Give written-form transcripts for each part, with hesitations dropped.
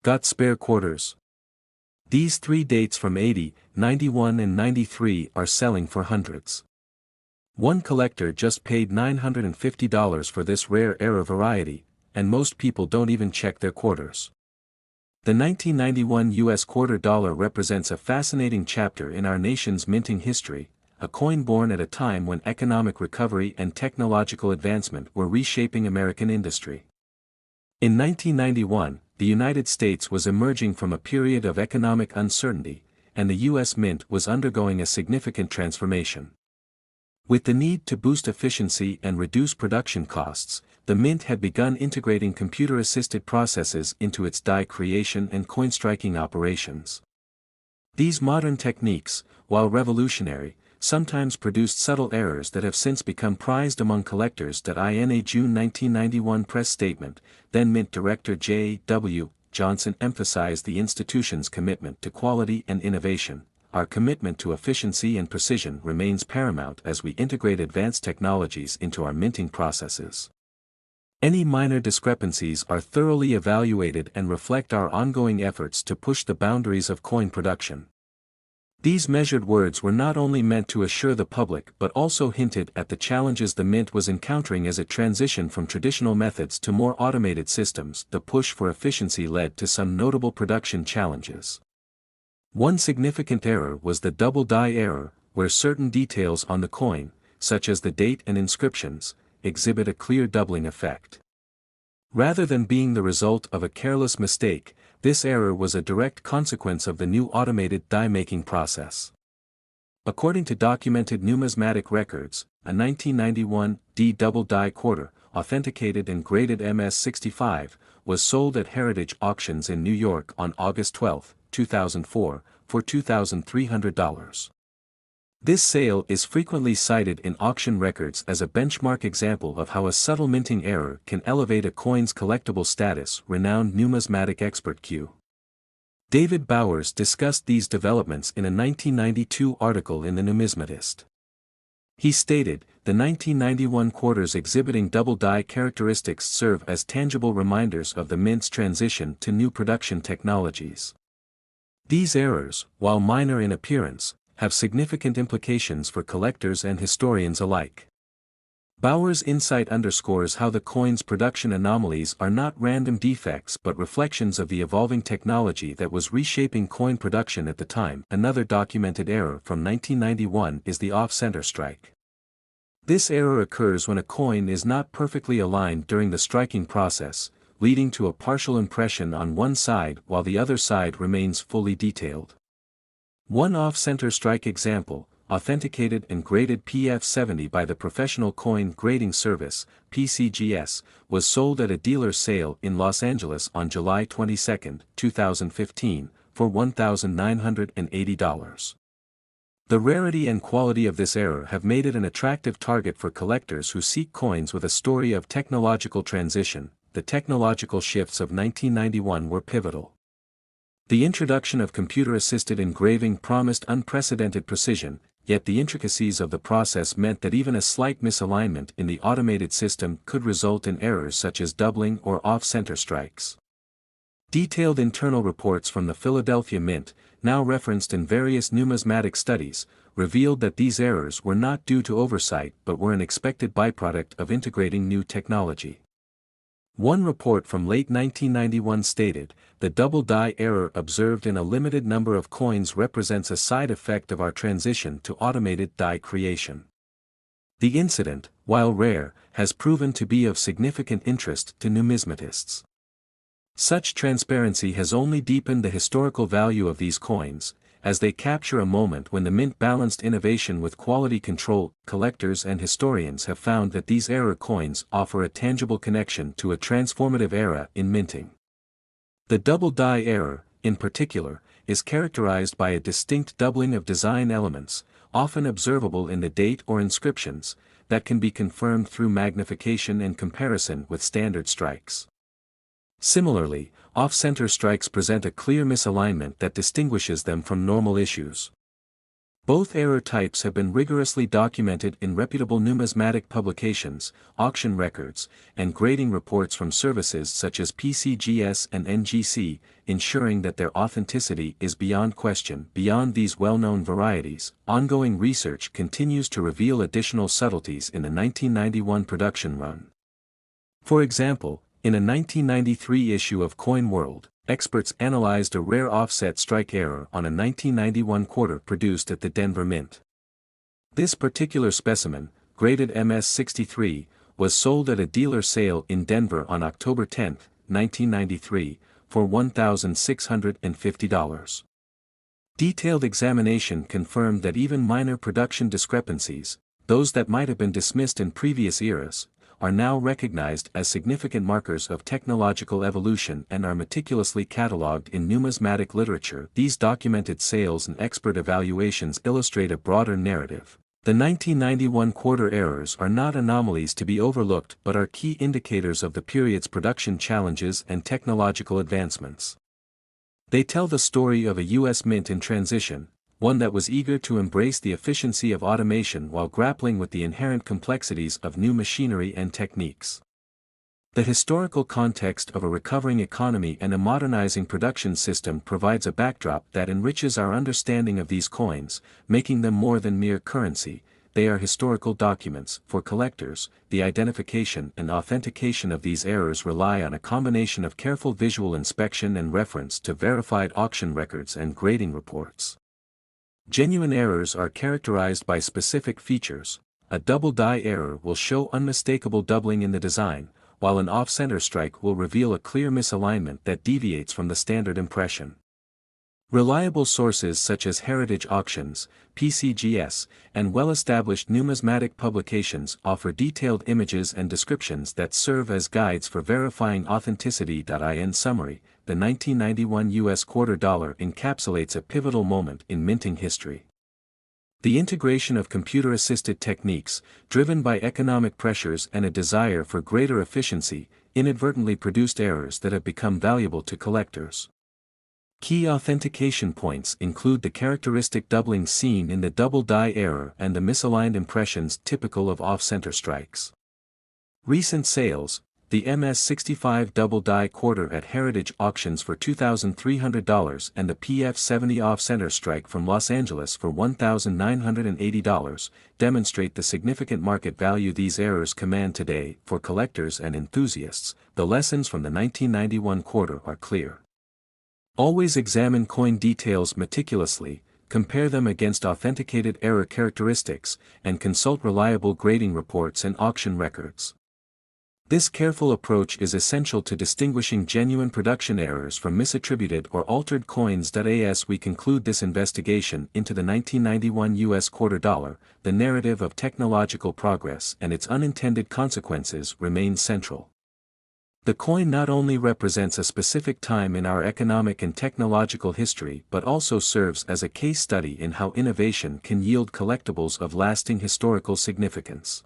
Got spare quarters? These three dates from 80, 91 and 93 are selling for hundreds. One collector just paid $950 for this rare era variety, and most people don't even check their quarters. The 1991 US quarter dollar represents a fascinating chapter in our nation's minting history, a coin born at a time when economic recovery and technological advancement were reshaping American industry. In 1991, the United States was emerging from a period of economic uncertainty, and the US Mint was undergoing a significant transformation. With the need to boost efficiency and reduce production costs, the Mint had begun integrating computer-assisted processes into its die creation and coin striking operations. These modern techniques, while revolutionary, sometimes produced subtle errors that have since become prized among collectors. In a June 1991 press statement, then Mint Director J. W. Johnson emphasized the institution's commitment to quality and innovation. Our commitment to efficiency and precision remains paramount as we integrate advanced technologies into our minting processes. Any minor discrepancies are thoroughly evaluated and reflect our ongoing efforts to push the boundaries of coin production. These measured words were not only meant to assure the public but also hinted at the challenges the Mint was encountering as it transitioned from traditional methods to more automated systems. The push for efficiency led to some notable production challenges. One significant error was the double die error, where certain details on the coin, such as the date and inscriptions, exhibit a clear doubling effect. Rather than being the result of a careless mistake, this error was a direct consequence of the new automated die-making process. According to documented numismatic records, a 1991 D double die quarter, authenticated and graded MS-65, was sold at Heritage Auctions in New York on August 12, 2004, for $2,300. This sale is frequently cited in auction records as a benchmark example of how a subtle minting error can elevate a coin's collectible status. Renowned numismatic expert Q. David Bowers discussed these developments in a 1992 article in The Numismatist. He stated, "The 1991 quarters exhibiting double die characteristics serve as tangible reminders of the Mint's transition to new production technologies. These errors, while minor in appearance, have significant implications for collectors and historians alike." Bowers' insight underscores how the coin's production anomalies are not random defects but reflections of the evolving technology that was reshaping coin production at the time. Another documented error from 1991 is the off-center strike. This error occurs when a coin is not perfectly aligned during the striking process, leading to a partial impression on one side while the other side remains fully detailed. One off-center strike example, authenticated and graded PF70 by the Professional Coin Grading Service, PCGS, was sold at a dealer sale in Los Angeles on July 22, 2015, for $1,980. The rarity and quality of this error have made it an attractive target for collectors who seek coins with a story of technological transition. The technological shifts of 1991 were pivotal. The introduction of computer-assisted engraving promised unprecedented precision, yet the intricacies of the process meant that even a slight misalignment in the automated system could result in errors such as doubling or off-center strikes. Detailed internal reports from the Philadelphia Mint, now referenced in various numismatic studies, revealed that these errors were not due to oversight but were an expected byproduct of integrating new technology. One report from late 1991 stated, "The double die error observed in a limited number of coins represents a side effect of our transition to automated die creation." The incident, while rare, has proven to be of significant interest to numismatists. Such transparency has only deepened the historical value of these coins, as they capture a moment when the Mint balanced innovation with quality control. Collectors and historians have found that these error coins offer a tangible connection to a transformative era in minting. The double die error, in particular, is characterized by a distinct doubling of design elements, often observable in the date or inscriptions, that can be confirmed through magnification and comparison with standard strikes. Similarly, off-center strikes present a clear misalignment that distinguishes them from normal issues. Both error types have been rigorously documented in reputable numismatic publications, auction records, and grading reports from services such as PCGS and NGC, ensuring that their authenticity is beyond question. Beyond these well-known varieties, ongoing research continues to reveal additional subtleties in the 1991 production run. For example, in a 1993 issue of Coin World, experts analyzed a rare offset strike error on a 1991 quarter produced at the Denver Mint. This particular specimen, graded MS-63, was sold at a dealer sale in Denver on October 10, 1993, for $1,650. Detailed examination confirmed that even minor production discrepancies, those that might have been dismissed in previous eras, are now recognized as significant markers of technological evolution and are meticulously catalogued in numismatic literature. These documented sales and expert evaluations illustrate a broader narrative. The 1991 quarter errors are not anomalies to be overlooked but are key indicators of the period's production challenges and technological advancements. They tell the story of a U.S. mint in transition, one that was eager to embrace the efficiency of automation while grappling with the inherent complexities of new machinery and techniques. The historical context of a recovering economy and a modernizing production system provides a backdrop that enriches our understanding of these coins, making them more than mere currency. They are historical documents. For collectors, the identification and authentication of these errors rely on a combination of careful visual inspection and reference to verified auction records and grading reports. Genuine errors are characterized by specific features. A double die error will show unmistakable doubling in the design, while an off-center strike will reveal a clear misalignment that deviates from the standard impression. Reliable sources such as Heritage Auctions, PCGS, and well-established numismatic publications offer detailed images and descriptions that serve as guides for verifying authenticity. In summary, the 1991 U.S. quarter dollar encapsulates a pivotal moment in minting history. The integration of computer-assisted techniques, driven by economic pressures and a desire for greater efficiency, inadvertently produced errors that have become valuable to collectors. Key authentication points include the characteristic doubling seen in the double die error and the misaligned impressions typical of off-center strikes. Recent sales: the MS-65 double die quarter at Heritage Auctions for $2,300 and the PF-70 off-center strike from Los Angeles for $1,980, demonstrate the significant market value these errors command today. For collectors and enthusiasts, the lessons from the 1991 quarter are clear. Always examine coin details meticulously, compare them against authenticated error characteristics, and consult reliable grading reports and auction records. This careful approach is essential to distinguishing genuine production errors from misattributed or altered coins. As we conclude this investigation into the 1991 U.S. quarter dollar, the narrative of technological progress and its unintended consequences remains central. The coin not only represents a specific time in our economic and technological history but also serves as a case study in how innovation can yield collectibles of lasting historical significance.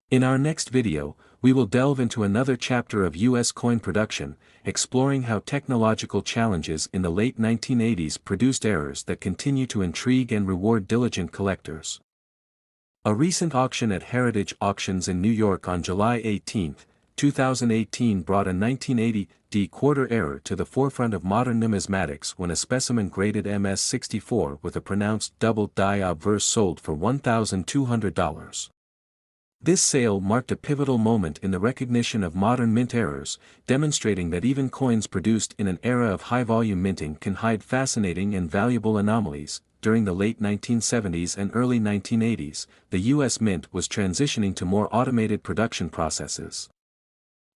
In our next video, we will delve into another chapter of U.S. coin production, exploring how technological challenges in the late 1980s produced errors that continue to intrigue and reward diligent collectors. A recent auction at Heritage Auctions in New York on July 18, 2018 brought a 1980 quarter error to the forefront of modern numismatics when a specimen graded MS-64 with a pronounced double die obverse sold for $1,200. This sale marked a pivotal moment in the recognition of modern mint errors, demonstrating that even coins produced in an era of high-volume minting can hide fascinating and valuable anomalies. During the late 1970s and early 1980s, the U.S. Mint was transitioning to more automated production processes.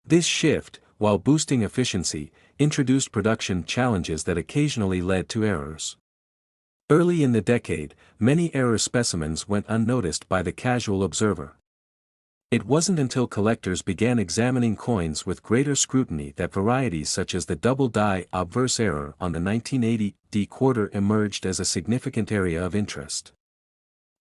This shift, while boosting efficiency, introduced production challenges that occasionally led to errors. Early in the decade, many error specimens went unnoticed by the casual observer. It wasn't until collectors began examining coins with greater scrutiny that varieties such as the double die obverse error on the 1980 quarter emerged as a significant area of interest.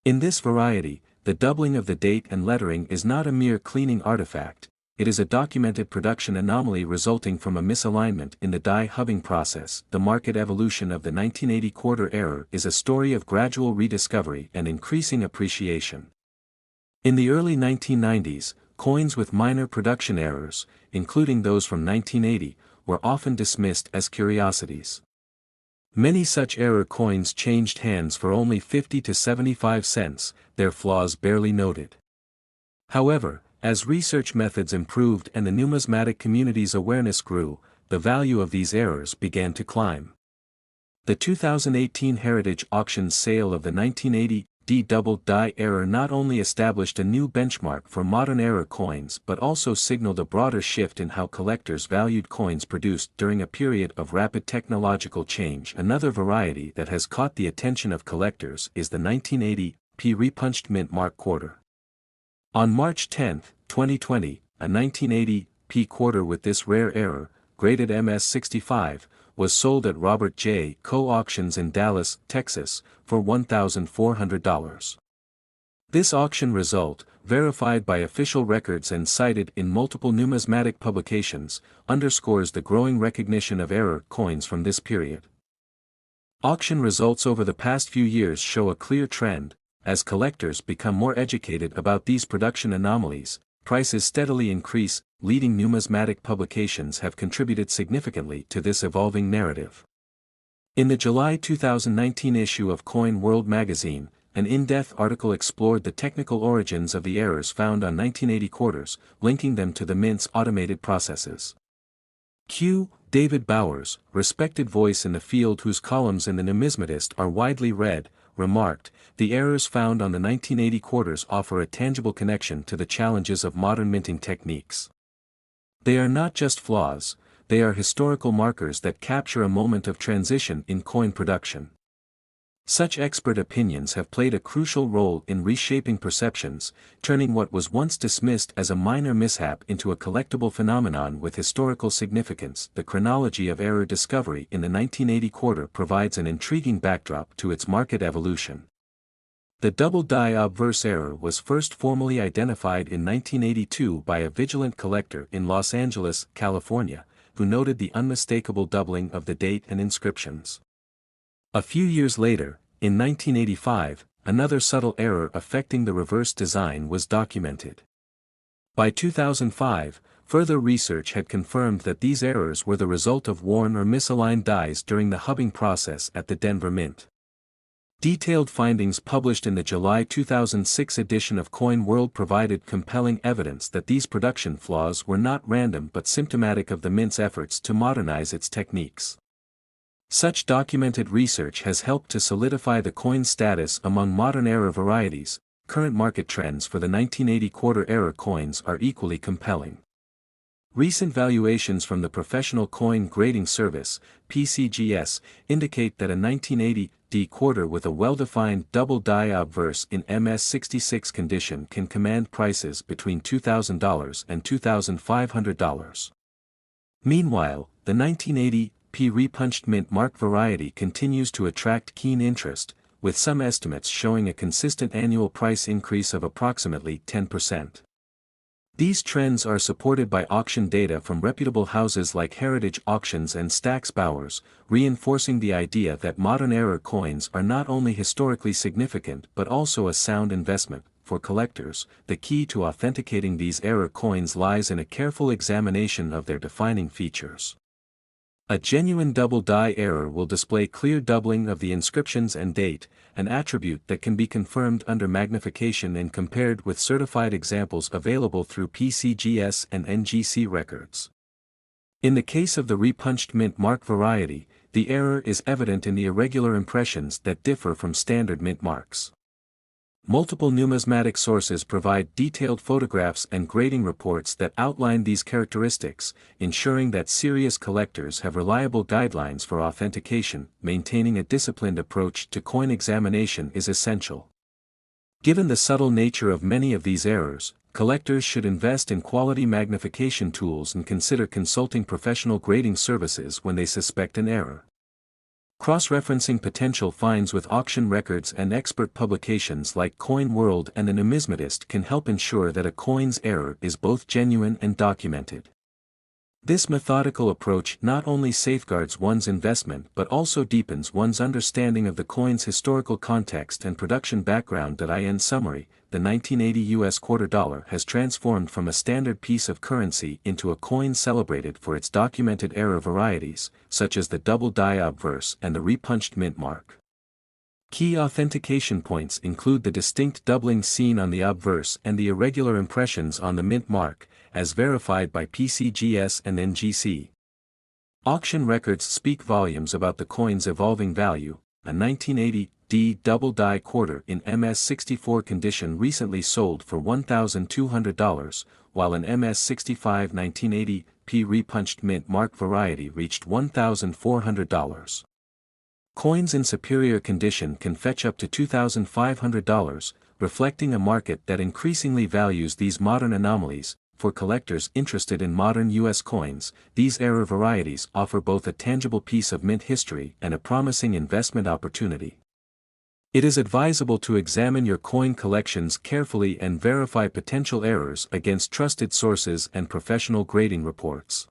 In this variety, the doubling of the date and lettering is not a mere cleaning artifact, it is a documented production anomaly resulting from a misalignment in the die hubbing process. The market evolution of the 1980 quarter error is a story of gradual rediscovery and increasing appreciation. In the early 1990s, coins with minor production errors, including those from 1980, were often dismissed as curiosities. Many such error coins changed hands for only 50 to 75 cents, their flaws barely noted. However, as research methods improved and the numismatic community's awareness grew, the value of these errors began to climb. The 2018 Heritage Auctions sale of the 1980 D double die error not only established a new benchmark for modern error coins but also signaled a broader shift in how collectors valued coins produced during a period of rapid technological change. Another variety that has caught the attention of collectors is the 1980 P repunched mint mark quarter. On March 10, 2020, a 1980 P quarter with this rare error, graded MS65, was sold at Robert J. Coe Auctions in Dallas, Texas, for $1,400. This auction result, verified by official records and cited in multiple numismatic publications, underscores the growing recognition of error coins from this period. Auction results over the past few years show a clear trend. As collectors become more educated about these production anomalies, prices steadily increase. Leading numismatic publications have contributed significantly to this evolving narrative. In the July 2019 issue of Coin World magazine, an in-depth article explored the technical origins of the errors found on 1980 quarters, linking them to the mint's automated processes. Q. David Bowers, respected voice in the field whose columns in The Numismatist are widely read, remarked, "The errors found on the 1980 quarters offer a tangible connection to the challenges of modern minting techniques. They are not just flaws, they are historical markers that capture a moment of transition in coin production." Such expert opinions have played a crucial role in reshaping perceptions, turning what was once dismissed as a minor mishap into a collectible phenomenon with historical significance. The chronology of error discovery in the 1980 quarter provides an intriguing backdrop to its market evolution. The double die obverse error was first formally identified in 1982 by a vigilant collector in Los Angeles, California, who noted the unmistakable doubling of the date and inscriptions. A few years later, in 1985, another subtle error affecting the reverse design was documented. By 2005, further research had confirmed that these errors were the result of worn or misaligned dies during the hubbing process at the Denver Mint. Detailed findings published in the July 2006 edition of Coin World provided compelling evidence that these production flaws were not random but symptomatic of the Mint's efforts to modernize its techniques. Such documented research has helped to solidify the coin's status among modern error varieties. Current market trends for the 1980 quarter error coins are equally compelling. Recent valuations from the Professional Coin Grading Service, PCGS, indicate that a 1980 D quarter with a well-defined double die obverse in MS66 condition can command prices between $2,000 and $2,500. Meanwhile, the 1980 P repunched mint mark variety continues to attract keen interest, with some estimates showing a consistent annual price increase of approximately 10%. These trends are supported by auction data from reputable houses like Heritage Auctions and Stack's Bowers, reinforcing the idea that modern error coins are not only historically significant but also a sound investment. For collectors, the key to authenticating these error coins lies in a careful examination of their defining features. A genuine double die error will display clear doubling of the inscriptions and date, an attribute that can be confirmed under magnification and compared with certified examples available through PCGS and NGC records. In the case of the repunched mint mark variety, the error is evident in the irregular impressions that differ from standard mint marks. Multiple numismatic sources provide detailed photographs and grading reports that outline these characteristics, ensuring that serious collectors have reliable guidelines for authentication. Maintaining a disciplined approach to coin examination is essential. Given the subtle nature of many of these errors, collectors should invest in quality magnification tools and consider consulting professional grading services when they suspect an error. Cross-referencing potential finds with auction records and expert publications like Coin World and The Numismatist can help ensure that a coin's error is both genuine and documented. This methodical approach not only safeguards one's investment but also deepens one's understanding of the coin's historical context and production background. In summary, the 1980 US quarter dollar has transformed from a standard piece of currency into a coin celebrated for its documented error varieties, such as the double die obverse and the repunched mint mark. Key authentication points include the distinct doubling seen on the obverse and the irregular impressions on the mint mark, as verified by PCGS and NGC. Auction records speak volumes about the coin's evolving value. A 1980 D double die quarter in MS-64 condition recently sold for $1,200, while an MS-65 1980 P repunched mint mark variety reached $1,400. Coins in superior condition can fetch up to $2,500, reflecting a market that increasingly values these modern anomalies. For collectors interested in modern U.S. coins, these error varieties offer both a tangible piece of mint history and a promising investment opportunity. It is advisable to examine your coin collections carefully and verify potential errors against trusted sources and professional grading reports.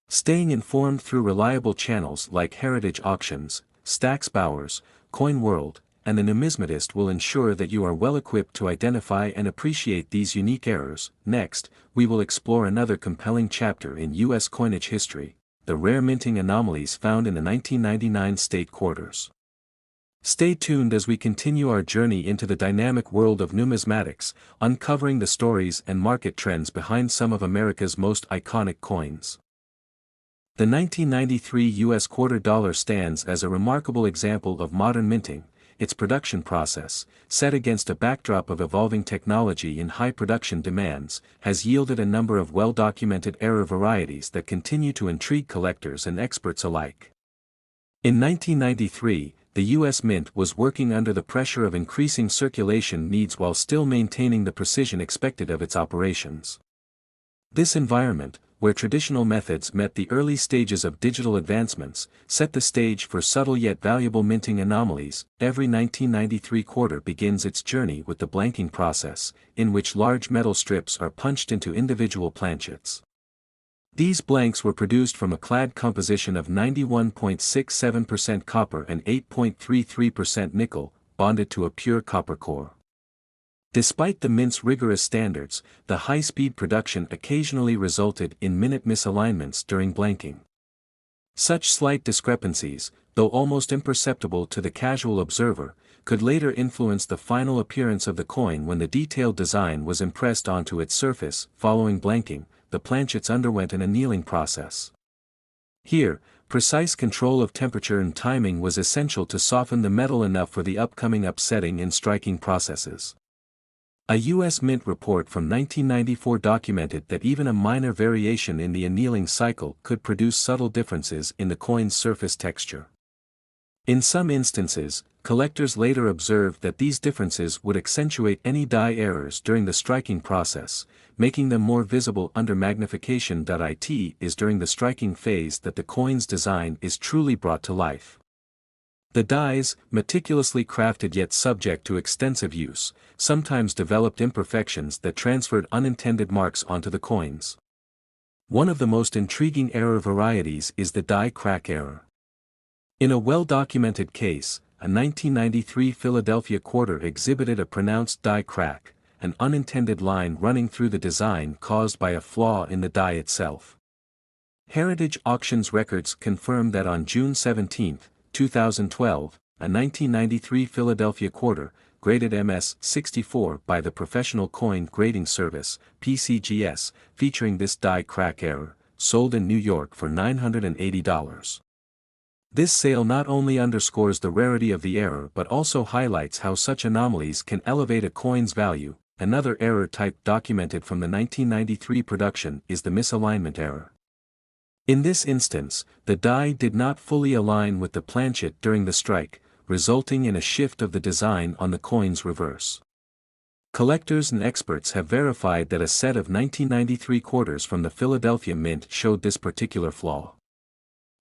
Staying informed through reliable channels like Heritage Auctions, Stack's Bowers, Coin World, and The Numismatist will ensure that you are well equipped to identify and appreciate these unique errors. Next, we will explore another compelling chapter in U.S. coinage history, the rare minting anomalies found in the 1999 state quarters. Stay tuned as we continue our journey into the dynamic world of numismatics, uncovering the stories and market trends behind some of America's most iconic coins. The 1993 U.S. quarter dollar stands as a remarkable example of modern minting. Its production process, set against a backdrop of evolving technology and high production demands, has yielded a number of well-documented error varieties that continue to intrigue collectors and experts alike. In 1993, the U.S. Mint was working under the pressure of increasing circulation needs while still maintaining the precision expected of its operations. This environment, where traditional methods met the early stages of digital advancements, set the stage for subtle yet valuable minting anomalies. Every 1993 quarter begins its journey with the blanking process, in which large metal strips are punched into individual planchets. These blanks were produced from a clad composition of 91.67% copper and 8.33% nickel, bonded to a pure copper core. Despite the mint's rigorous standards, the high-speed production occasionally resulted in minute misalignments during blanking. Such slight discrepancies, though almost imperceptible to the casual observer, could later influence the final appearance of the coin when the detailed design was impressed onto its surface. Following blanking, the planchets underwent an annealing process. Here, precise control of temperature and timing was essential to soften the metal enough for the upcoming upsetting and striking processes. A U.S. Mint report from 1994 documented that even a minor variation in the annealing cycle could produce subtle differences in the coin's surface texture. In some instances, collectors later observed that these differences would accentuate any die errors during the striking process, making them more visible under magnification. It is during the striking phase that the coin's design is truly brought to life. The dies, meticulously crafted yet subject to extensive use, sometimes developed imperfections that transferred unintended marks onto the coins. One of the most intriguing error varieties is the die crack error. In a well-documented case, a 1993 Philadelphia quarter exhibited a pronounced die crack, an unintended line running through the design caused by a flaw in the die itself. Heritage Auctions records confirm that on June 17, 2012, a 1993 Philadelphia quarter, graded MS-64 by the Professional Coin Grading Service, PCGS, featuring this die crack error, sold in New York for $980. This sale not only underscores the rarity of the error but also highlights how such anomalies can elevate a coin's value. Another error type documented from the 1993 production is the misalignment error. In this instance, the die did not fully align with the planchet during the strike, resulting in a shift of the design on the coin's reverse. Collectors and experts have verified that a set of 1993 quarters from the Philadelphia Mint showed this particular flaw.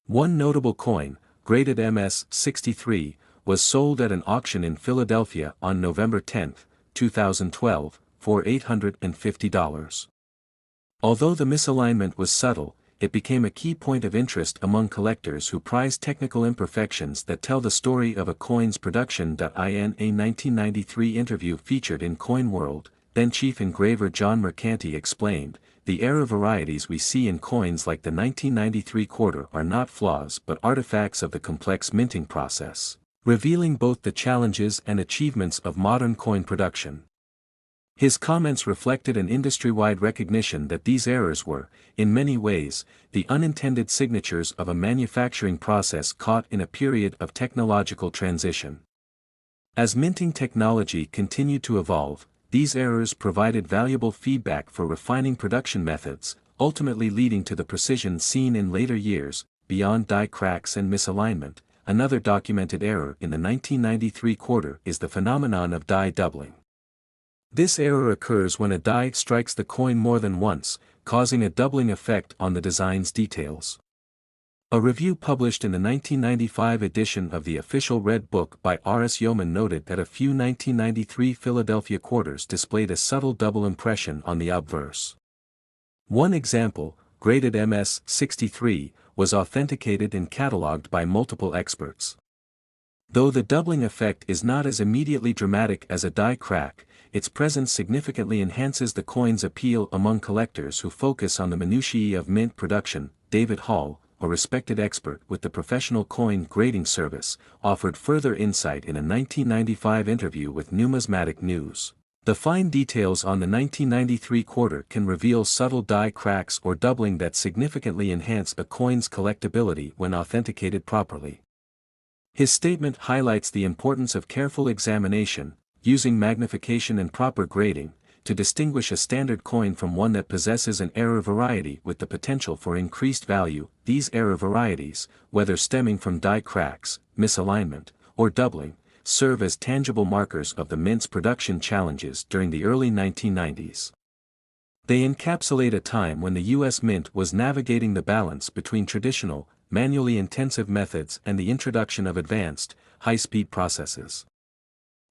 One notable coin, graded MS-63, was sold at an auction in Philadelphia on November 10, 2012, for $850. Although the misalignment was subtle, it became a key point of interest among collectors who prize technical imperfections that tell the story of a coin's production. In a 1993 interview featured in Coin World, then chief engraver John Mercanti explained, "The error varieties we see in coins like the 1993 quarter are not flaws but artifacts of the complex minting process, revealing both the challenges and achievements of modern coin production." His comments reflected an industry-wide recognition that these errors were, in many ways, the unintended signatures of a manufacturing process caught in a period of technological transition. As minting technology continued to evolve, these errors provided valuable feedback for refining production methods, ultimately leading to the precision seen in later years. Beyond die cracks and misalignment, another documented error in the 1993 quarter is the phenomenon of die doubling. This error occurs when a die strikes the coin more than once, causing a doubling effect on the design's details. A review published in the 1995 edition of the Official Red Book by R.S. Yeoman noted that a few 1993 Philadelphia quarters displayed a subtle double impression on the obverse. One example, graded MS-63, was authenticated and catalogued by multiple experts. Though the doubling effect is not as immediately dramatic as a die crack, its presence significantly enhances the coin's appeal among collectors who focus on the minutiae of mint production. David Hall, a respected expert with the Professional Coin Grading Service, offered further insight in a 1995 interview with Numismatic News. The fine details on the 1993 quarter can reveal subtle die cracks or doubling that significantly enhance a coin's collectability when authenticated properly. His statement highlights the importance of careful examination, using magnification and proper grading, to distinguish a standard coin from one that possesses an error variety with the potential for increased value. These error varieties, whether stemming from die cracks, misalignment, or doubling, serve as tangible markers of the mint's production challenges during the early 1990s. They encapsulate a time when the U.S. Mint was navigating the balance between traditional, manually intensive methods and the introduction of advanced, high-speed processes.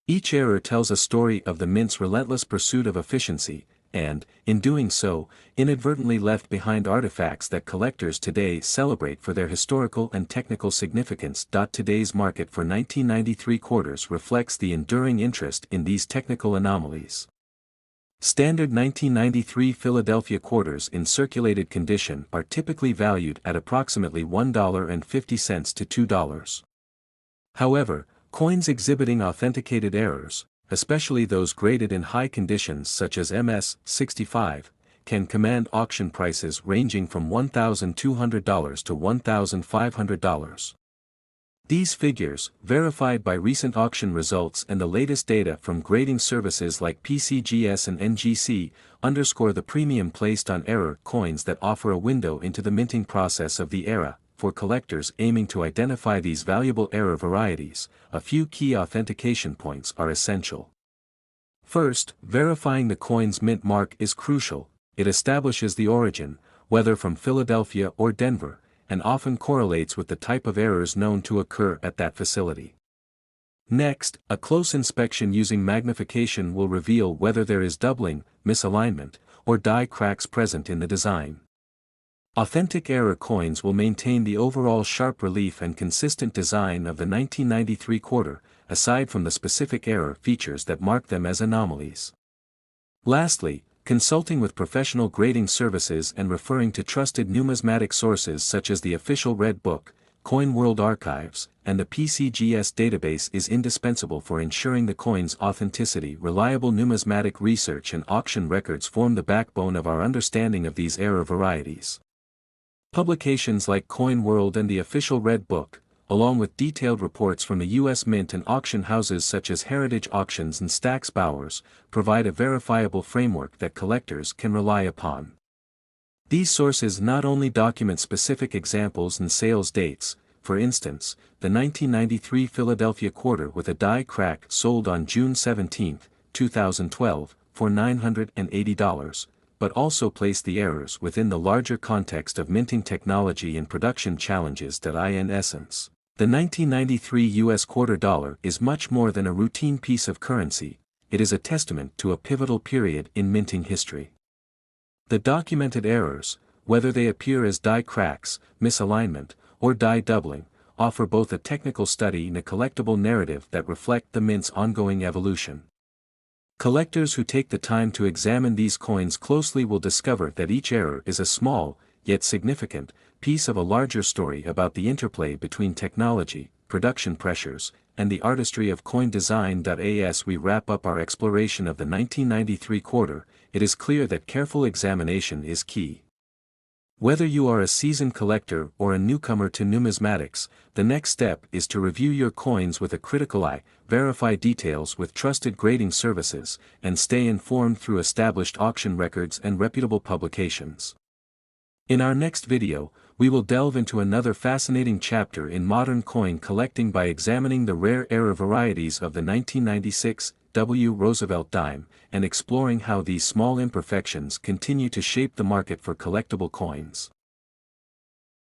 Each error tells a story of the mint's relentless pursuit of efficiency, and, in doing so, inadvertently left behind artifacts that collectors today celebrate for their historical and technical significance. Today's market for 1993 quarters reflects the enduring interest in these technical anomalies. Standard 1993 Philadelphia quarters in circulated condition are typically valued at approximately $1.50 to $2. However, coins exhibiting authenticated errors, especially those graded in high conditions such as MS-65, can command auction prices ranging from $1,200 to $1,500. These figures, verified by recent auction results and the latest data from grading services like PCGS and NGC, underscore the premium placed on error coins that offer a window into the minting process of the era. For collectors aiming to identify these valuable error varieties, a few key authentication points are essential. First, verifying the coin's mint mark is crucial. It establishes the origin, whether from Philadelphia or Denver, and often correlates with the type of errors known to occur at that facility. Next, a close inspection using magnification will reveal whether there is doubling, misalignment, or die cracks present in the design. Authentic error coins will maintain the overall sharp relief and consistent design of the 1993 quarter, aside from the specific error features that mark them as anomalies. Lastly, consulting with professional grading services and referring to trusted numismatic sources such as the Official Red Book, Coin World Archives, and the PCGS database is indispensable for ensuring the coin's authenticity. Reliable numismatic research and auction records form the backbone of our understanding of these error varieties. Publications like Coin World and the Official Red Book, along with detailed reports from the U.S. Mint and auction houses such as Heritage Auctions and Stack's Bowers, provide a verifiable framework that collectors can rely upon. These sources not only document specific examples and sales dates, for instance, the 1993 Philadelphia quarter with a die crack sold on June 17, 2012, for $980, but also place the errors within the larger context of minting technology and production challenges. In essence, The 1993 US quarter dollar is much more than a routine piece of currency, it is a testament to a pivotal period in minting history. The documented errors, whether they appear as die cracks, misalignment, or die doubling, offer both a technical study and a collectible narrative that reflect the mint's ongoing evolution. Collectors who take the time to examine these coins closely will discover that each error is a small, yet significant, piece of a larger story about the interplay between technology, production pressures, and the artistry of coin design. As we wrap up our exploration of the 1993 quarter, it is clear that careful examination is key. Whether you are a seasoned collector or a newcomer to numismatics, the next step is to review your coins with a critical eye, verify details with trusted grading services, and stay informed through established auction records and reputable publications. In our next video, we will delve into another fascinating chapter in modern coin collecting by examining the rare error varieties of the 1996 W. Roosevelt dime, and exploring how these small imperfections continue to shape the market for collectible coins.